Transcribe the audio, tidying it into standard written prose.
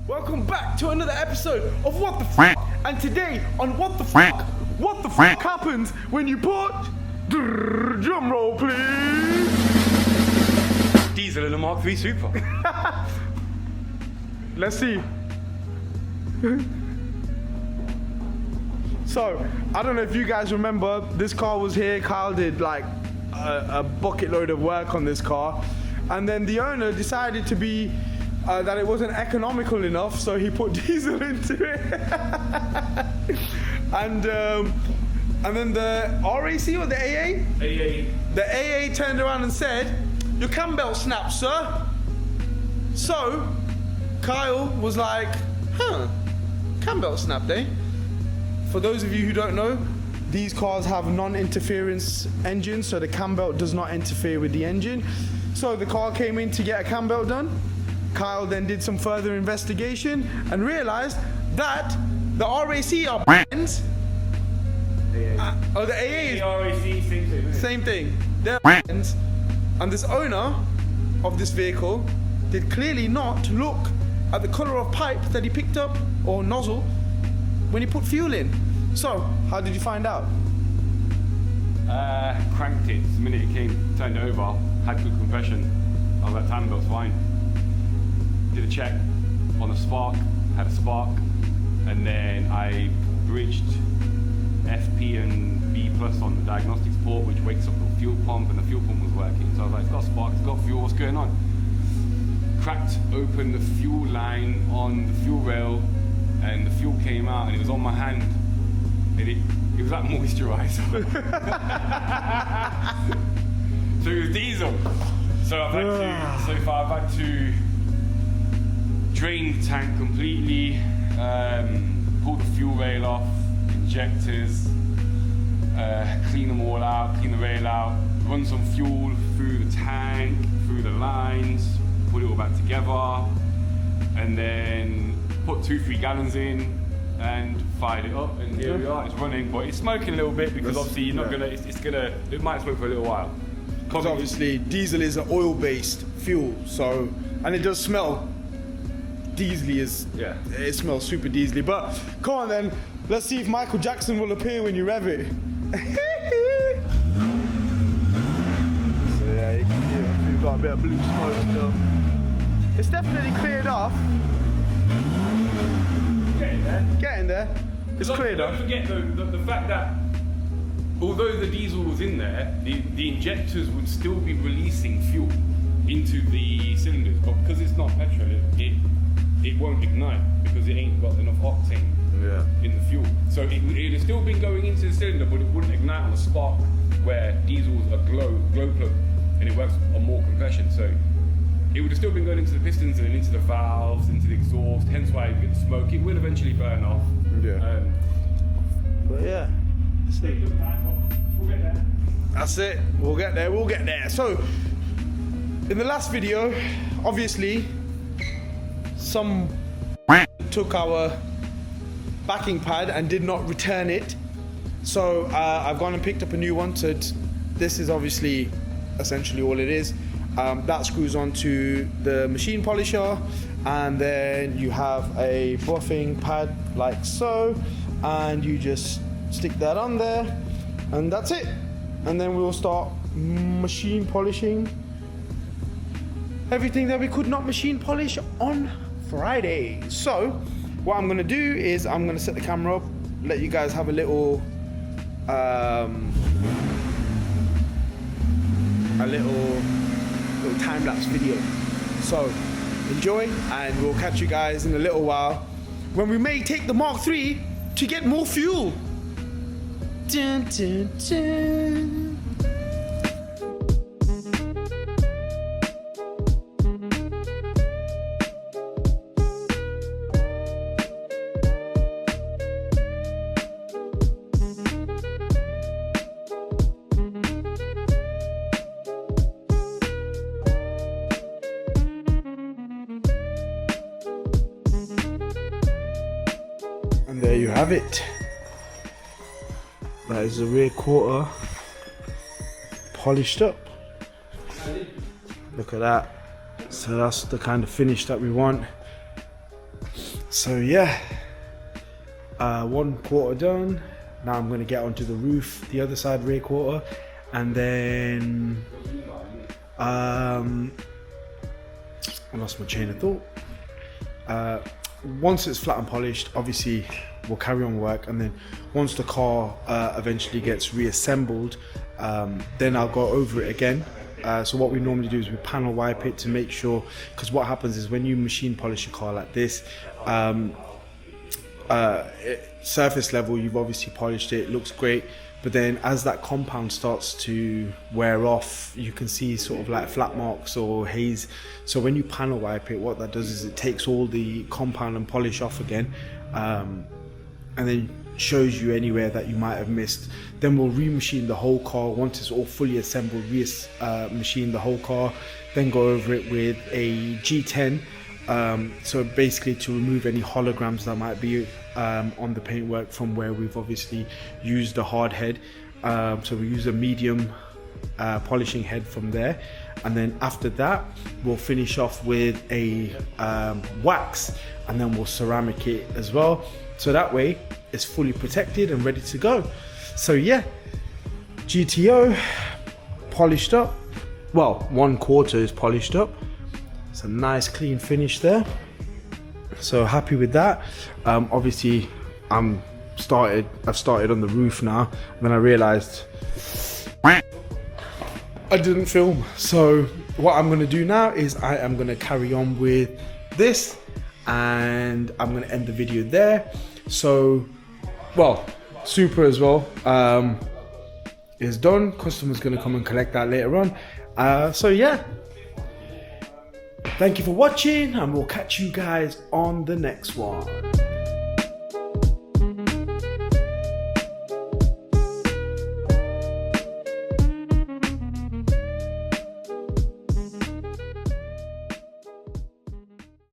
Welcome back to another episode of What the F***, and today on What the F***, what the F*** happens when you put, drum roll please, Diesel in a MK3 Supra. Let's see. So, I don't know if you guys remember, this car was here. Kyle did like a bucket load of work on this car, and then the owner decided to be that it wasn't economical enough, so he put diesel into it. and then the RAC or the AA? AA. The AA turned around and said, "Your cam belt snapped, sir." So Kyle was like, cam belt snapped, eh? For those of you who don't know, these cars have non-interference engines, so the cam belt does not interfere with the engine. So the car came in to get a cam belt done. Kyle then did some further investigation and realized that the RAC are brands. The AA is RAC, same thing. same thing. They're brands. And this owner of this vehicle did clearly not look at the color of pipe that he picked up, or nozzle, when he put fuel in. So, how did you find out? Cranked it the minute it came, turned it over, had good compression. I was like, time belt's fine. Did a check on the spark, had a spark, and then I bridged FP and B plus on the diagnostics port, which wakes up the fuel pump, and the fuel pump was working. So I was like, it's got a spark, it's got fuel, what's going on? Cracked open the fuel line on the fuel rail, and the fuel came out, and it was on my hand, and it was like moisturizer. So it was diesel. So I've had to drain the tank completely, pull the fuel rail off, injectors, clean them all out, clean the rail out, run some fuel through the tank, through the lines, put it all back together, and then put 2-3 gallons in and fired it up, and here we are. It's running, but it's smoking a little bit because obviously you're not gonna. It might smoke for a little while. Because obviously diesel is an oil-based fuel, so, and it does smell. Diesely is, Yeah. It smells super diesely. But come on then, let's see if Michael Jackson will appear when you rev it. So yeah, you can hear we've got a bit of blue smoke still. It's definitely cleared off. Getting there. Getting there. It's cleared Don't off. forget though the fact that although the diesel was in there, the injectors would still be releasing fuel into the cylinders, but because it's not petrol, it won't ignite because it ain't got enough octane in the fuel. So it has still been going into the cylinder, but it wouldn't ignite on a spark where diesel's a glow plug, and it works on more compression. So it would have still been going into the pistons and into the valves, into the exhaust, hence why you get the smoke. It will eventually burn off. Yeah. But yeah. We'll get there. That's it. We'll get there. So, in the last video, obviously, some took our backing pad and did not return it. So, I've gone and picked up a new one. So, this is obviously essentially all it is. That screws onto the machine polisher, and then you have a buffing pad like so, and you just stick that on there, and that's it. And then we'll start machine polishing everything that we could not machine polish on Friday. So what I'm gonna do is I'm gonna set the camera up, let you guys have a little time-lapse video. So enjoy, and we'll catch you guys in a little while when we may take the Mark III to get more fuel. Dun, dun, dun. And there you have it. That is the rear quarter polished up. Look at that. So that's the kind of finish that we want. So yeah, 1/4 done. Now I'm going to get onto the roof, the other side rear quarter, and then I lost my chain of thought. Once it's flat and polished, obviously we'll carry on work, and then once the car eventually gets reassembled, then I'll go over it again. So what we normally do is we panel wipe it to make sure, because what happens is when you machine polish a car like this, surface level, you've obviously polished it, looks great, but then as that compound starts to wear off, you can see sort of like flat marks or haze. So when you panel wipe it, what that does is it takes all the compound and polish off again, and then shows you anywhere that you might have missed. Then we'll remachine the whole car. Once it's all fully assembled, machine the whole car, then go over it with a G10, so basically to remove any holograms that might be on the paintwork from where we've obviously used the hard head. So we use a medium polishing head from there, and then after that we'll finish off with a wax, and then we'll ceramic it as well, so that way it's fully protected and ready to go. So yeah, GTO polished up, well, 1/4 is polished up. It's a nice clean finish there, so happy with that. Obviously I've started on the roof now, and then I realized I didn't film. So what I'm going to do now is I am going to carry on with this, and I'm going to end the video there. So, well, Supra as well is done. Customer's going to come and collect that later on. So yeah, thank you for watching, and we'll catch you guys on the next one.